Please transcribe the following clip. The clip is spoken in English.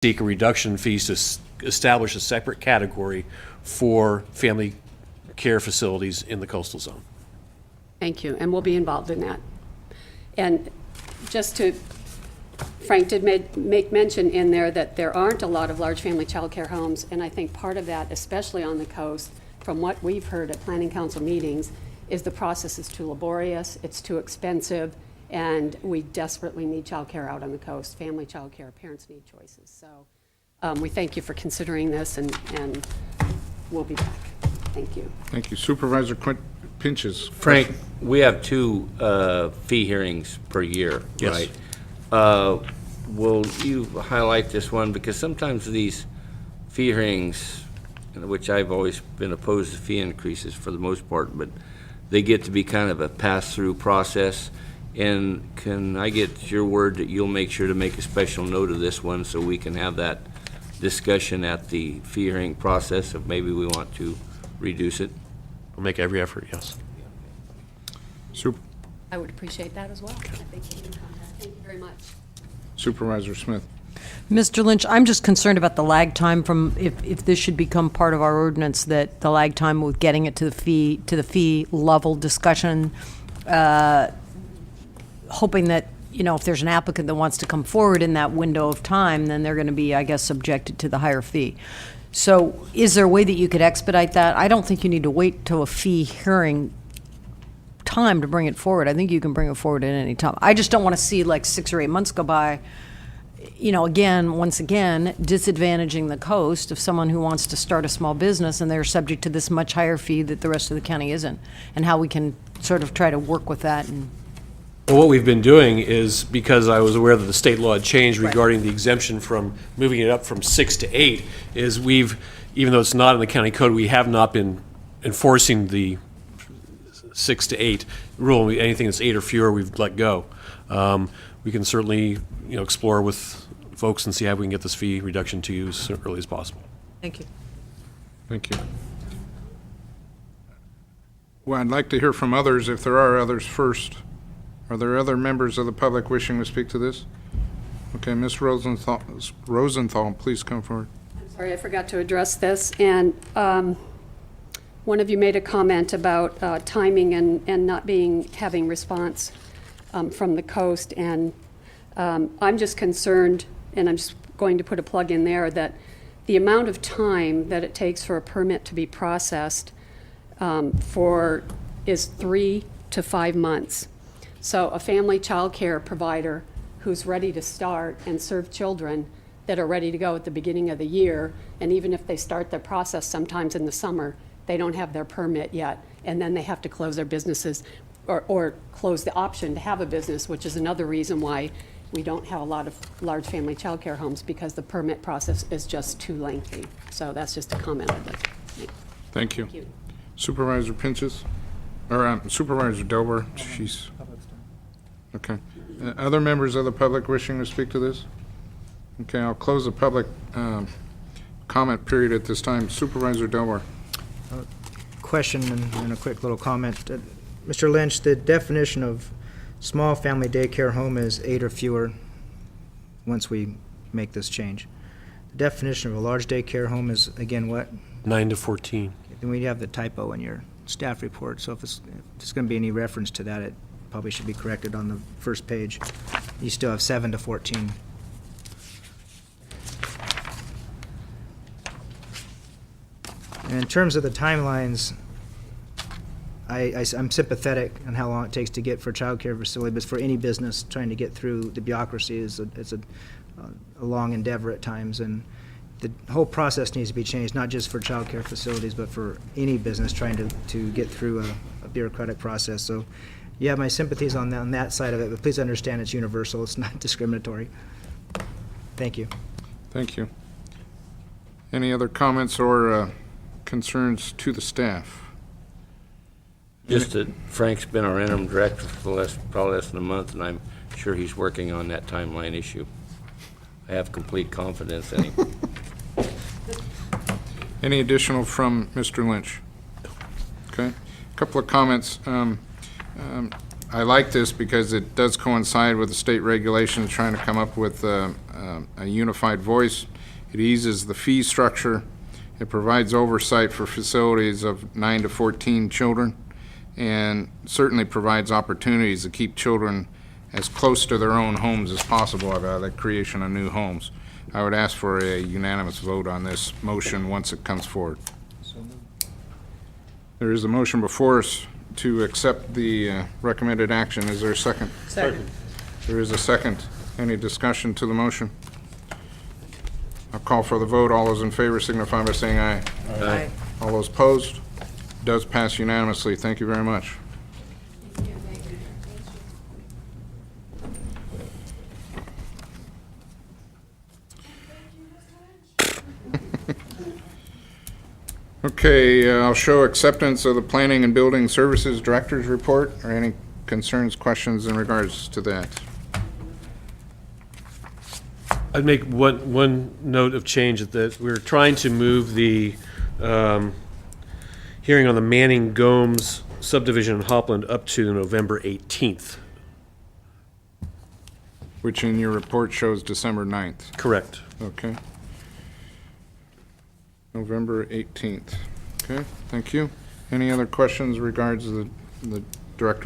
seek a reduction in fees to establish a separate category for family care facilities in the coastal zone. Thank you, and we'll be involved in that. And just to, Frank did make mention in there that there aren't a lot of large family child care homes, and I think part of that, especially on the coast, from what we've heard at planning council meetings, is the process is too laborious, it's too expensive, and we desperately need child care out on the coast, family child care, parents need choices. So we thank you for considering this, and we'll be back. Thank you. Thank you. Supervisor Pinches. Frank, we have 2 fee hearings per year, Yes. right? Will you highlight this one? Because sometimes these fee hearings, which I've always been opposed to fee increases for the most part, but they get to be kind of a pass-through process. And can I get your word that you'll make sure to make a special note of this one so we can have that discussion at the fee hearing process if maybe we want to reduce it? We'll make every effort, yes. I would appreciate that as well. I think we can contact. Thank you very much. Supervisor Smith. Mr. Lynch, I'm just concerned about the lag time from, if this should become part of our ordinance, that the lag time with getting it to the fee level discussion, hoping that, you know, if there's an applicant that wants to come forward in that window of time, then they're going to be, I guess, subjected to the higher fee. So is there a way that you could expedite that? I don't think you need to wait till a fee hearing time to bring it forward. I think you can bring it forward at any time. I just don't want to see like 6 or 8 months go by, you know, once again, disadvantaging the coast of someone who wants to start a small business and they're subject to this much higher fee that the rest of the county isn't, and how we can sort of try to work with that. And Well, what we've been doing is, because I was aware that the state law had changed regarding the exemption from moving it up from 6 to 8, is even though it's not in the county code, we have not been enforcing the 6 to 8 rule. Anything that's 8 or fewer, we've let go. We can certainly, explore with folks and see how we can get this fee reduction to you as early as possible. thank you. Thank you. Well, I'd like to hear from others, if there are others first. Are there other members of the public wishing to speak to this? Okay, Ms. Rosenthal, please come forward. Sorry, I forgot to address this. And one of you made a comment about timing and not having response from the coast. And I'm just concerned, and I'm just going to put a plug in there, that the amount of time that it takes for a permit to be processed is 3 to 5 months. So a family child care provider who's ready to start and serve children that are ready to go at the beginning of the year, and even if they start their process sometimes in the summer, they don't have their permit yet, and then they have to close their businesses or close the option to have a business, which is another reason why we don't have a lot of large family child care homes, because the permit process is just too lengthy. So that's just a comment I'd like to make. Thank you. Thank you. Supervisor Pinches? Or Supervisor Dober? Okay. Other members of the public wishing to speak to this? Okay, I'll close the public comment period at this time. Supervisor Dober. Question and a quick little comment. Mr. Lynch, the definition of small family daycare home is 8 or fewer once we make this change. The definition of a large daycare home is, again, what? 9 to 14. Then we have the typo in your staff report, so if there's going to be any reference to that, it probably should be corrected on the first page. You still have 7 to 14. And in terms of the timelines, I'm sympathetic on how long it takes to get for a child care facility, but for any business trying to get through the bureaucracy is a long endeavor at times, and the whole process needs to be changed, not just for child care facilities, but for any business trying to get through a bureaucratic process. So you have my sympathies on that side of it, but please understand it's universal, it's not discriminatory. Thank you. Thank you. Any other comments or concerns to the staff? Just that Frank's been our interim director for probably less than a month, and I'm sure he's working on that timeline issue. I have complete confidence in him. Any additional from Mr. Lynch? Okay. A couple of comments. I like this because it does coincide with the state regulations trying to come up with a unified voice. It eases the fee structure. It provides oversight for facilities of 9 to 14 children, and certainly provides opportunities to keep children as close to their own homes as possible by the creation of new homes. I would ask for a unanimous vote on this motion once it comes forward. There is a motion before us to accept the recommended action. Is there a second? Second. There is a second. Any discussion to the motion? I'll call for the vote. All those in favor signify by saying aye. Aye. All those opposed? Does pass unanimously. Thank you very much. Okay, I'll show acceptance of the Planning and Building Services Director's Report. Are any concerns, questions in regards to that? I'd make one note of change, that we're trying to move the hearing on the Manning Gomes subdivision in Hopland up to November 18th. Which in your report shows December 9th. Correct. Okay. November 18th. Okay, thank you. Any other questions regards the director?